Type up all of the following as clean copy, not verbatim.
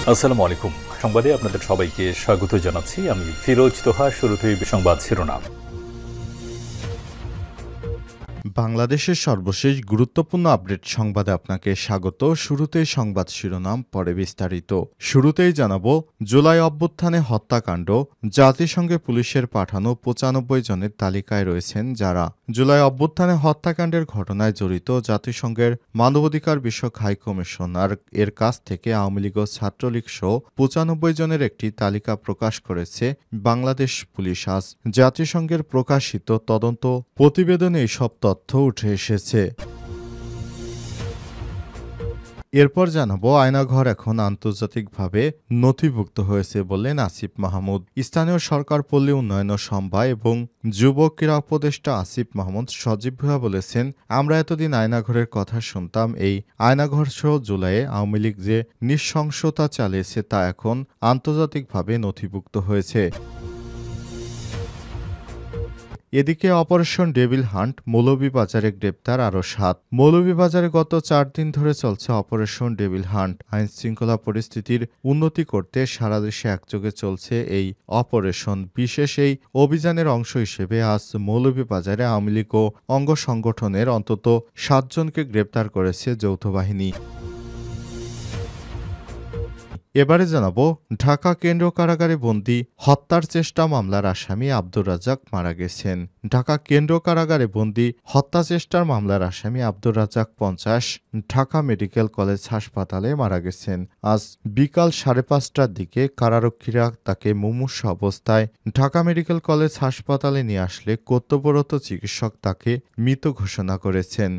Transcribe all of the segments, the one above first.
আসসালামু আলাইকুম। সংবাদে আপনাদের সবাইকে স্বাগত জানাচ্ছি। আমি ফিরোজ তোহা। শুরুতেই সংবাদ শিরোনাম। বাংলাদেশের সর্বশেষ গুরুত্বপূর্ণ আপডেট সংবাদে আপনাকে স্বাগত। শুরুতেই সংবাদ শিরোনাম, পরে বিস্তারিত। শুরুতেই জানাবো, জুলাই অভ্যুত্থানে হত্যাকাণ্ড, জাতিসংঘে পুলিশের পাঠানো ৯৫ জনের তালিকায় রয়েছেন যারা জুলাই অভ্যুত্থানে হত্যাকাণ্ডের ঘটনায় জড়িত। জাতিসংঘের মানবাধিকার বিষয়ক হাই কমিশনার এর কাছ থেকে আওয়ামী লীগ ও ছাত্রলীগ সহ ৯৫ জনের একটি তালিকা প্রকাশ করেছে বাংলাদেশ পুলিশ। আজ জাতিসংঘের প্রকাশিত তদন্ত প্রতিবেদনে এইসব তথ্য উঠে এসেছে। এরপর জানাবো, আয়নাঘর এখন আন্তর্জাতিকভাবে নথিভুক্ত হয়েছে বললেন আসিফ মাহমুদ। স্থানীয় সরকার পল্লী উন্নয়ন সমবায় এবং যুব ক্রীড়া উপদেষ্টা আসিফ মাহমুদ সজীব ভুঁইয়া বলেছেন, আমরা এতদিন আয়নাঘরের কথা শুনতাম। এই আয়নাঘর সহ জুলাইয়ে আওয়ামী লীগ যে নৃশংসতা চালিয়েছে তা এখন আন্তর্জাতিকভাবে নথিভুক্ত হয়েছে। এদিকে অপারেশন ডেভিল হান্ট, মৌলভীবাজারে গ্রেপ্তার আরও ৭। মৌলভীবাজারে গত ৪ দিন ধরে চলছে অপারেশন ডেভিল হান্ট। আইনশৃঙ্খলা পরিস্থিতির উন্নতি করতে সারা দেশে একযোগে চলছে এই অপারেশন। বিশেষ এই অভিযানের অংশ হিসেবে আজ মৌলভীবাজারে আওয়ামী লীগ ও অঙ্গ সংগঠনের অন্তত ৭ জনকে গ্রেপ্তার করেছে যৌথ বাহিনী। এবারে জানাবো, ঢাকা কেন্দ্রীয় কারাগারে বন্দী হত্যার চেষ্টা মামলার আসামি আব্দুর রাজ্জাক মারা গেছেন। ঢাকা কেন্দ্রীয় কারাগারে বন্দী হত্যা চেষ্টার মামলার আসামি আব্দুর রাজ্জাক ৫০ ঢাকা মেডিকেল কলেজ হাসপাতালে মারা গেছেন। আজ বিকাল ৫:৩০টার দিকে কারারক্ষীরা তাকে মুমূর্ষু অবস্থায় ঢাকা মেডিকেল কলেজ হাসপাতালে নিয়ে আসলে কর্তব্যরত চিকিৎসক তাকে মৃত ঘোষণা করেছেন।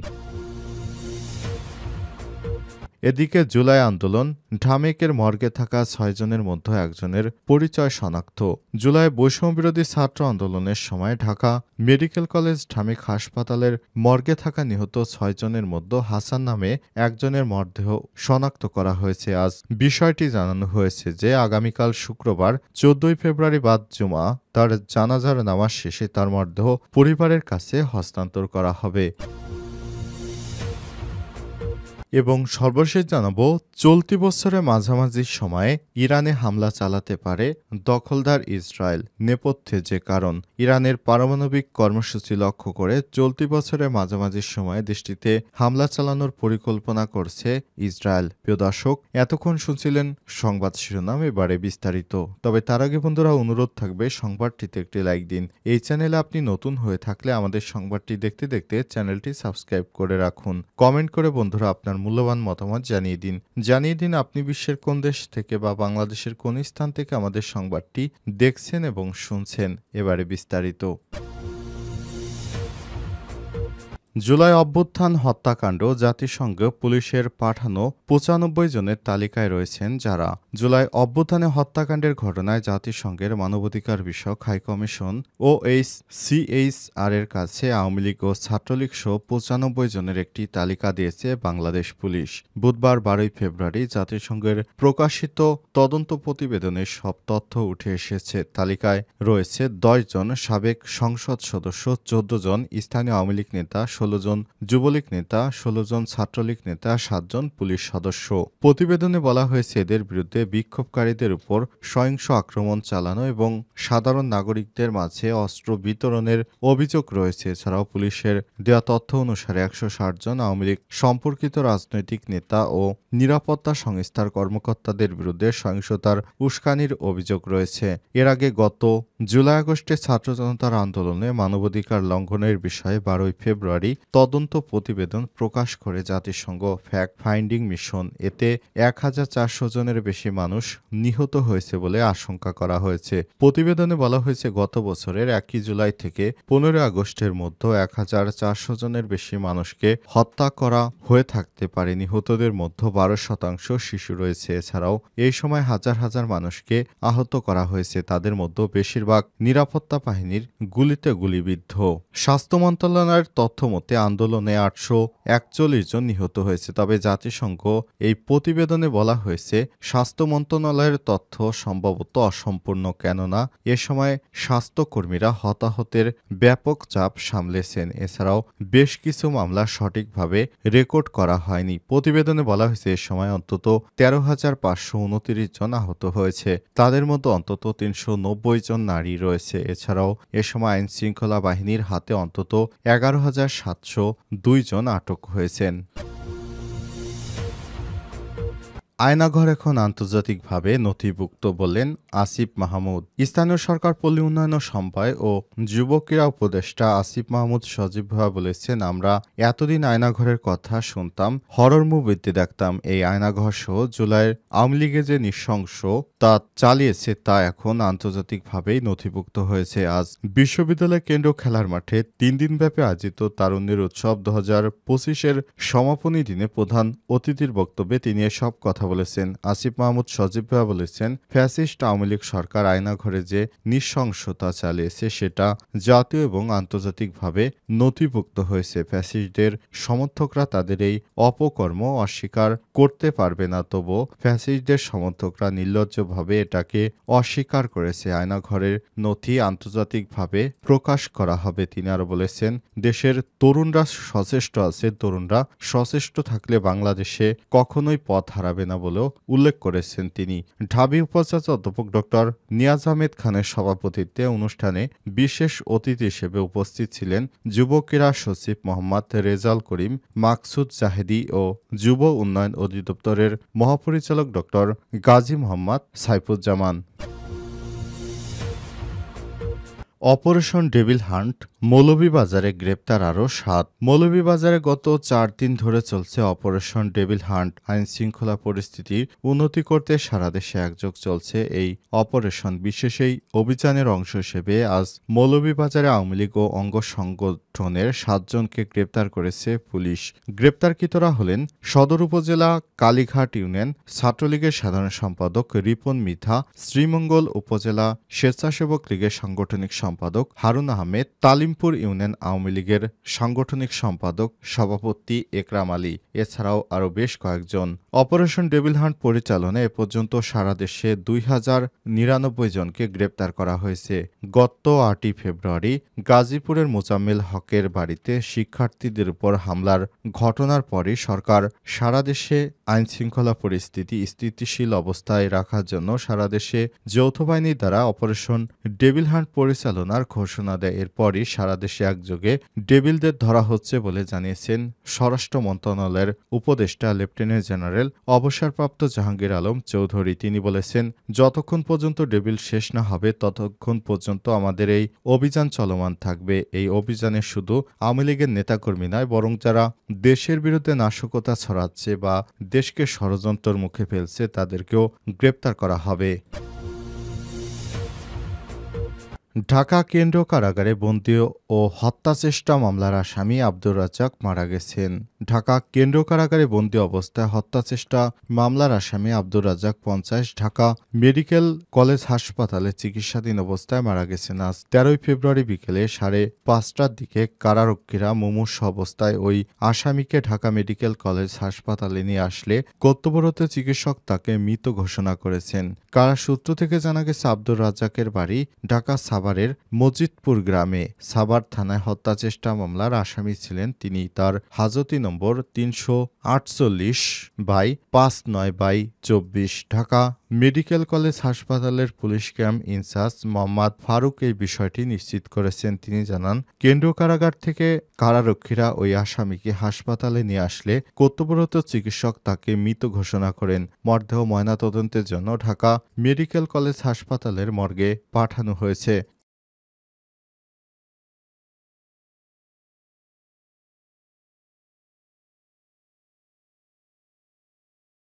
এদিকে জুলাই আন্দোলন, ঢামেকের মর্গে থাকা ৬ জনের মধ্যে একজনের পরিচয় শনাক্ত। জুলাই বৈষম্যবিরোধী ছাত্র আন্দোলনের সময় ঢাকা মেডিকেল কলেজ ঢামেক হাসপাতালের মর্গে থাকা নিহত ৬ জনের মধ্যে হাসান নামে একজনের মরদেহ শনাক্ত করা হয়েছে। আজ বিষয়টি জানানো হয়েছে যে আগামীকাল শুক্রবার ১৪ ফেব্রুয়ারি বাদ জুমা তার জানাজার নামাজ শেষে তার মরদেহ পরিবারের কাছে হস্তান্তর করা হবে। এবং সর্বশেষ জানাবো, চলতি বছরের মাঝামাঝি সময়ে ইরানে হামলা চালাতে পারে দখলদার ইসরায়েল। নেপথ্যে যে কারণ, ইরানের পারমাণবিক কর্মসূচি লক্ষ্য করে চলতি বছরের মাঝামাঝি সময়ে দেশটিতে হামলা চালানোর পরিকল্পনা করছে ইসরায়েল। প্রিয় দর্শক, এতক্ষণ শুনছিলেন সংবাদ শিরোনাম, এবারে বিস্তারিত। তবে তার আগে বন্ধুরা, অনুরোধ থাকবে সংবাদটিতে একটি লাইক দিন। এই চ্যানেলে আপনি নতুন হয়ে থাকলে আমাদের সংবাদটি দেখতে দেখতে চ্যানেলটি সাবস্ক্রাইব করে রাখুন। কমেন্ট করে বন্ধুরা আপনার মূল্যবান মতামত জানিয়ে দিন আপনি বিশ্বের কোন দেশ থেকে বা বাংলাদেশের কোন স্থান থেকে আমাদের সংবাদটি দেখছেন এবং শুনছেন। এবারে বিস্তারিত। জুলাই অভ্যুত্থান হত্যাকাণ্ড, জাতিসংঘ পুলিশের পাঠানো ৯৫ জনের তালিকায় রয়েছেন যারা জুলাই অভ্যুত্থানে হত্যাকাণ্ডের ঘটনায় জাতিসংঘের মানবাধিকার বিষয়ক হাইকমিশন OHCHR এর কাছে আওয়ামী লীগ ও ছাত্রলীগ সহ ৯৫ জনের একটি তালিকা দিয়েছে বাংলাদেশ পুলিশ। বুধবার ১২ ফেব্রুয়ারি জাতিসংঘের প্রকাশিত তদন্ত প্রতিবেদনে সব তথ্য উঠে এসেছে। তালিকায় রয়েছে ১০ জন সাবেক সংসদ সদস্য, ১৪ জন স্থানীয় আওয়ামী লীগ নেতা, ১৬ জন যুবলীগ নেতা, ১৬ জন ছাত্রলীগ নেতা, ৭ জন পুলিশ সদস্য। প্রতিবেদনে বলা হয়েছে এদের বিরুদ্ধে বিক্ষোভকারীদের উপর সহিংস আক্রমণ চালানো এবং সাধারণ নাগরিকদের মাঝে অস্ত্র বিতরণের অভিযোগ রয়েছে। এছাড়াও পুলিশের দেওয়া তথ্য অনুসারে ১৬০ জন আওয়ামী লীগ সম্পর্কিত রাজনৈতিক নেতা ও নিরাপত্তা সংস্থার কর্মকর্তাদের বিরুদ্ধে সহিংসতার উস্কানির অভিযোগ রয়েছে। এর আগে গত জুলাই আগস্টে ছাত্র জনতার আন্দোলনে মানবাধিকার লঙ্ঘনের বিষয়ে ১২ ফেব্রুয়ারি তদন্ত প্রতিবেদন প্রকাশ করে জাতিসংঘ ফ্যাক্ট ফাইন্ডিং মিশন। এতে ১,৪০০ জনের বেশি মানুষ নিহত হয়েছে বলে আশঙ্কা করা হয়েছে। প্রতিবেদনে বলা হয়েছে গত বছরের ১ জুলাই থেকে ১৫ আগস্টের মধ্যে ১,৪০০ জনের বেশি মানুষকে হত্যা করা হয়ে থাকতে পারে। নিহতদের মধ্যে ১২% শিশু রয়েছে। এছাড়াও এই সময় হাজার হাজার মানুষকে আহত করা হয়েছে। তাদের মধ্যে বেশিরভাগ নিরাপত্তা বাহিনীর গুলিতে গুলিবিদ্ধ। স্বাস্থ্য মন্ত্রণালয়ের তথ্য মতে আন্দোলনে ৮৪১ জন নিহত হয়েছে। তবে জাতিসংঘ এই প্রতিবেদনে বলা হয়েছে স্বাস্থ্য স্বাস্থ্য মন্ত্রণালয়ের তথ্য সম্ভবত অসম্পূর্ণ, কেননা এ সময় স্বাস্থ্যকর্মীরা হতাহতের ব্যাপক চাপ সামলেছেন। এছাড়াও বেশ কিছু মামলা সঠিকভাবে রেকর্ড করা হয়নি। প্রতিবেদনে বলা হয়েছে এ সময় অন্তত 13,529 জন আহত হয়েছে। তাদের মধ্যে অন্তত 390 জন নারী রয়েছে। এছাড়াও এ সময় আইনশৃঙ্খলা বাহিনীর হাতে অন্তত 11,702 জন আটক হয়েছেন। আয়নাঘর এখন আন্তর্জাতিকভাবে নথিভুক্ত বললেন আসিফ মাহমুদ। স্থানীয় সরকার, পল্লী উন্নয়ন ও সমবায় ও যুব ক্রীড়া উপদেষ্টা আসিফ মাহমুদ সজীব ভাইয়া বলেছেন, আমরা এতদিন আয়নাঘরের কথা শুনতাম, হরর মুভিতে দেখতাম। এই আয়নাঘর সহ জুলাইয়ের আওয়ামী লীগে যে নৃশংস তা চালিয়েছে তা এখন আন্তর্জাতিকভাবেই নথিভুক্ত হয়েছে। আজ বিশ্ববিদ্যালয় কেন্দ্র খেলার মাঠে 3 দিনব্যাপী আয়োজিত তারুণ্যের উৎসব 2025-এর সমাপনী দিনে প্রধান অতিথির বক্তব্যে তিনি এসব কথা বলেছেন। আসিফ মাহমুদ সজীব ভাইয়া বলেছেন, ফ্যাসিস্ট আওয়ামী লীগ সরকার আয়নাঘরে যে নৃশংসতা চালিয়েছে সেটা জাতীয় এবং আন্তর্জাতিকভাবে নথিভুক্ত হয়েছে। ফ্যাসিস্টদের সমর্থকরা তাদের এই অপকর্ম অস্বীকার করতে পারবে না, তবুও ফ্যাসিস্টদের সমর্থকরা নির্লজ্জভাবে এটাকে অস্বীকার করেছে। আয়নাঘরের নথি আন্তর্জাতিকভাবে প্রকাশ করা হবে। তিনি আরো বলেছেন, দেশের তরুণরা সচেষ্ট আছে, তরুণরা সচেষ্ট থাকলে বাংলাদেশে কখনোই পথ হারাবে না বলেও উল্লেখ করেছেন তিনি। ঢাবি উপাচার্য অধ্যাপক ডক্টর নিয়াজ আহমেদ খানের সভাপতিত্বে অনুষ্ঠানে বিশেষ অতিথি হিসেবে উপস্থিত ছিলেন যুব ক্রীড়া সচিব মোহাম্মদ রেজাল করিম, মাকসুদ জাহেদি ও যুব উন্নয়ন অধিদপ্তরের মহাপরিচালক doctor Gazi Mohammad Saifuzzaman. Operation devil hunt, মৌলভীবাজারে গ্রেপ্তার আরও 7। মৌলভীবাজারে গত 4 দিন ধরে চলছে অপারেশন ডেভিল হান্ট। আইন শৃঙ্খলা পরিস্থিতির উন্নতি করতে সারা দেশে একযোগ চলছে এই অপারেশন। বিশেষ এই অভিযানের অংশ হিসেবে আজ মৌলভীবাজারে আওয়ামী লীগ ও অঙ্গ সংগঠনের 7 জনকে গ্রেপ্তার করেছে পুলিশ। গ্রেপ্তারকৃতরা হলেন সদর উপজেলা কালীঘাট ইউনিয়ন ছাত্রলীগের সাধারণ সম্পাদক রিপন মিথা, শ্রীমঙ্গল উপজেলা স্বেচ্ছাসেবক লীগের সাংগঠনিক সম্পাদক হারুন আহমেদ, তালিমপুর ইউনিয়ন আওয়ামী লীগের সাংগঠনিক সম্পাদক সভাপতি একরাম আলী, এছাড়াও আরও বেশ কয়েকজন। অপারেশন ডেভিল হান্ট পরিচালনায় এ পর্যন্ত সারা দেশে 2099 জনকে গ্রেপ্তার করা হয়েছে। গত 8 ফেব্রুয়ারি গাজীপুরের মোজাম্মেল হকের বাড়িতে শিক্ষার্থীদের উপর হামলার ঘটনার পরই সরকার সারা দেশে আইনশৃঙ্খলা পরিস্থিতি স্থিতিশীল অবস্থায় রাখার জন্য সারা দেশে যৌথ বাহিনীর দ্বারা অপারেশন ডেভিল হান্ট পরিচালনার ঘোষণা দেয়। এরপরই সারা দেশে একযোগে ডেভিলদের ধরা হচ্ছে বলে জানিয়েছেন স্বরাষ্ট্র মন্ত্রণালয়ের উপদেষ্টা লেফটেন্যান্ট জেনারেল অবসরপ্রাপ্ত জাহাঙ্গীর আলম চৌধুরী। তিনি বলেছেন, যতক্ষণ পর্যন্ত ডেভিল শেষ না হবে ততক্ষণ পর্যন্ত আমাদের এই অভিযান চলমান থাকবে। এই অভিযানে শুধু আওয়ামী লীগের নেতাকর্মী নয়, বরং যারা দেশের বিরুদ্ধে নাশকতা ছড়াচ্ছে বা দেশকে ষড়যন্ত্রের মুখে ফেলছে তাদেরকেও গ্রেপ্তার করা হবে। ঢাকা কেন্দ্রীয় কারাগারে বন্দী ও হত্যাচেষ্টা মামলার আসামি আব্দুর রাজ্জাক মারা গেছেন। ঢাকা কেন্দ্রীয় কারাগারে বন্দী অবস্থায় হত্যাচেষ্টা মামলার আসামি আব্দুর রাজ্জাক 50 ঢাকা মেডিকেল কলেজ হাসপাতালে চিকিৎসাধীন অবস্থায় মারা গেছেন। আজ 13 ফেব্রুয়ারি বিকেলে 5:30টার দিকে কারারক্ষীরা মুমূর্ষু অবস্থায় ওই আসামিকে ঢাকা মেডিকেল কলেজ হাসপাতালে নিয়ে আসলে কর্তব্যরত চিকিৎসক তাকে মৃত ঘোষণা করেছেন। কারা সূত্র থেকে জানা গেছে, আব্দুর রাজ্জাকের বাড়ি ঢাকা সাভারের মজিদপুর গ্রামে। সাভার থানায় হত্যাচেষ্টা মামলার আসামি ছিলেন তিনি। তার হাজতি নম্বর 348/59/24। ঢাকা মেডিকেল কলেজ হাসপাতালের police camp in charge Mohammad Faruk এই বিষয়টি নিশ্চিত করেছেন। তিনি জানান, কেন্দ্রীয় কারাগার থেকে কারারক্ষীরা ওই আসামিকে হাসপাতালে নিয়ে আসলে কর্তব্যরত চিকিৎসক তাকে মৃত ঘোষণা করেন। মরদেহ ময়নাতদন্তের জন্য ঢাকা মেডিকেল কলেজ হাসপাতালের মর্গে পাঠানো হয়েছে।